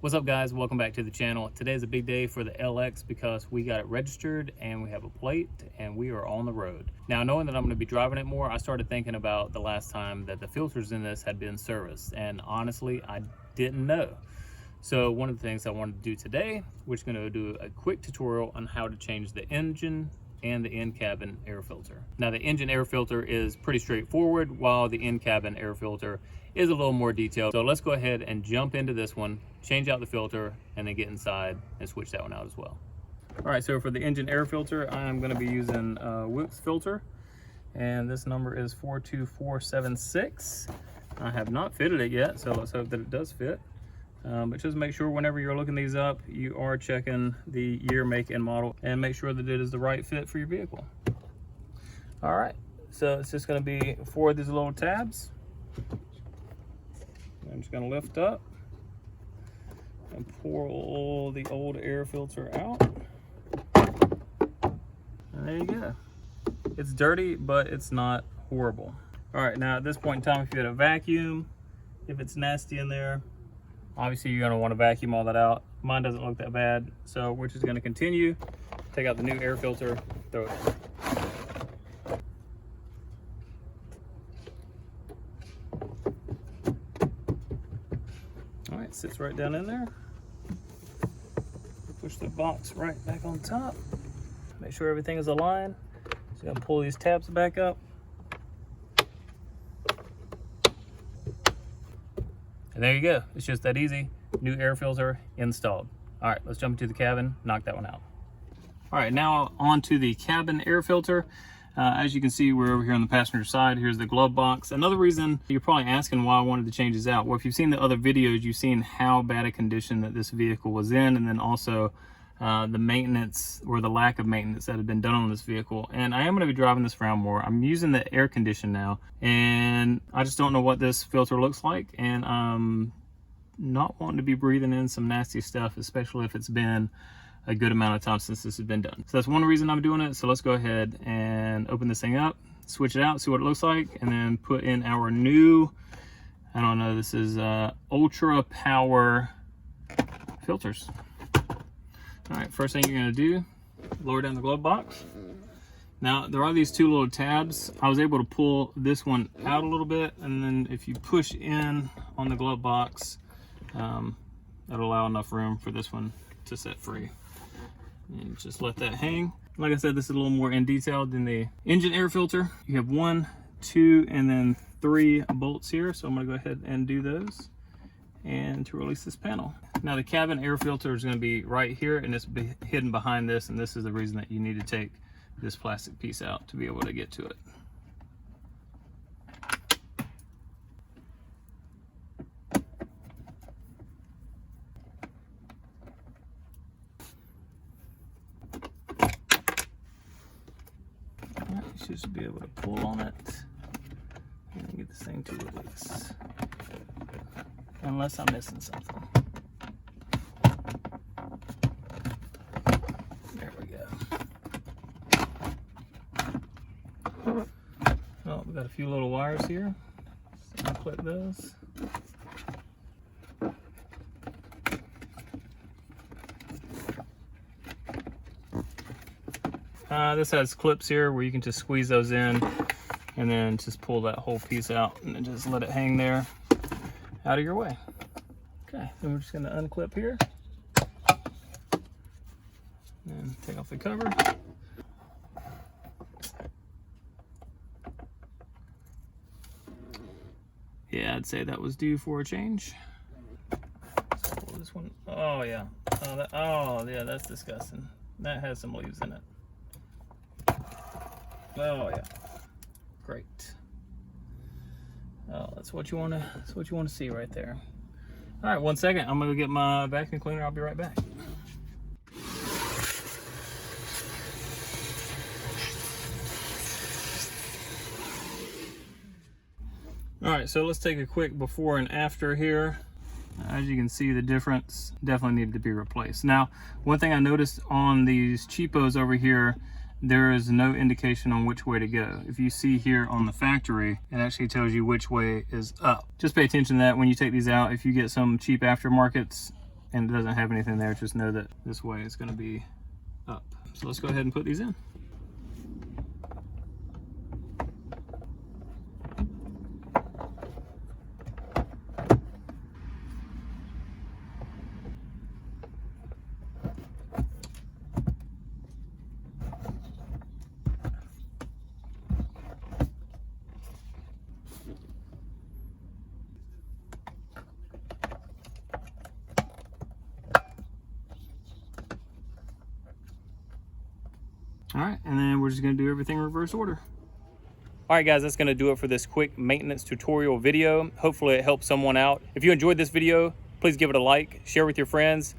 What's up, guys? Welcome back to the channel. Today is a big day for the LX because we got it registered and we have a plate and we are on the road. Now, knowing that I'm going to be driving it more, I started thinking about the last time that the filters in this had been serviced, and honestly, I didn't know. So one of the things I wanted to do today, we're going to do a quick tutorial on how to change the engine and the in-cabin air filter. Now, the engine air filter is pretty straightforward, while the in-cabin air filter is a little more detailed. So let's go ahead and jump into this one, change out the filter, and then get inside and switch that one out as well. All right, so for the engine air filter, I'm going to be using Wilkes filter, and this number is 42476. I have not fitted it yet, so let's hope that it does fit. But just make sure whenever you're looking these up, you are checking the year, make, and model, and make sure that it is the right fit for your vehicle. All right, so it's just going to be 4 of these little tabs. I'm just going to lift up and pull the old air filter out. And there you go. It's dirty, but it's not horrible. All right, now at this point in time, if you had a vacuum, if it's nasty in there, obviously you're going to want to vacuum all that out. Mine doesn't look that bad, so we're just going to continue. Take out the new air filter, throw it in. All right, sits right down in there. Push the box right back on top. Make sure everything is aligned. So I'm going to pull these tabs back up. And there you go. It's just that easy. New air filter installed. All right, let's jump into the cabin, knock that one out. All right, now on to the cabin air filter. As you can see, we're over here on the passenger side. Here's the glove box. Another reason you're probably asking why I wanted to change this out. Well, if you've seen the other videos, you've seen how bad a condition that this vehicle was in, and then also the maintenance or the lack of maintenance that had been done on this vehicle. And I am going to be driving this around more. I'm using the air condition now, and I just don't know what this filter looks like, and I'm not wanting to be breathing in some nasty stuff, especially if it's been a good amount of time since this has been done. So that's one reason I'm doing it. So let's go ahead and open this thing up, switch it out, see what it looks like, and then put in our new, I don't know, this is ultra power filters. All right, first thing you're gonna do, lower down the glove box. Now, there are these 2 little tabs. I was able to pull this one out a little bit, and then if you push in on the glove box, that'll allow enough room for this one to set free. And just let that hang. Like I said, this is a little more in detail than the engine air filter. You have 1, 2, and then 3 bolts here. So I'm gonna go ahead and do those, and to release this panel. Now the cabin air filter is gonna be right here, and it's hidden behind this, and this is the reason that you need to take this plastic piece out to be able to get to it. You should be able to pull on it and get this thing to release. Unless I'm missing something. There we go. Oh, we got a few little wires here. So I'll clip those. This has clips here where you can just squeeze those in and then just pull that whole piece out and then just let it hang there out of your way. Okay, then we're just going to unclip here and take off the cover. Yeah, I'd say that was due for a change. Let's pull this one. Oh yeah. Oh yeah, that's disgusting. That has some leaves in it. Oh yeah, great. Oh, that's what you want to. That's what you want to see right there. All right, 1 second. I'm gonna go get my vacuum cleaner. I'll be right back. All right, so let's take a quick before and after here. As you can see, the difference definitely needed to be replaced. Now, one thing I noticed on these cheapos over here, there is no indication on which way to go. If you see here on the factory, it actually tells you which way is up. Just pay attention to that when you take these out. If you get some cheap aftermarkets and it doesn't have anything there, just know that this way it's going to be up. So let's go ahead and put these in. All right, and then we're just gonna do everything in reverse order. All right, guys, that's gonna do it for this quick maintenance tutorial video. Hopefully it helps someone out. If you enjoyed this video, please give it a like, share with your friends.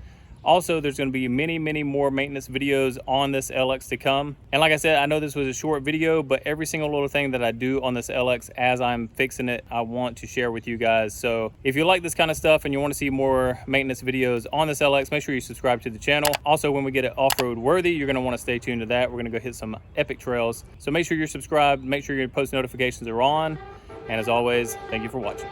Also, there's gonna be many, many more maintenance videos on this LX to come. And like I said, I know this was a short video, but every single little thing that I do on this LX as I'm fixing it, I want to share with you guys. So if you like this kind of stuff and you wanna see more maintenance videos on this LX, make sure you subscribe to the channel. Also, when we get it off-road worthy, you're gonna wanna stay tuned to that. We're gonna go hit some epic trails. So make sure you're subscribed, make sure your post notifications are on. And as always, thank you for watching.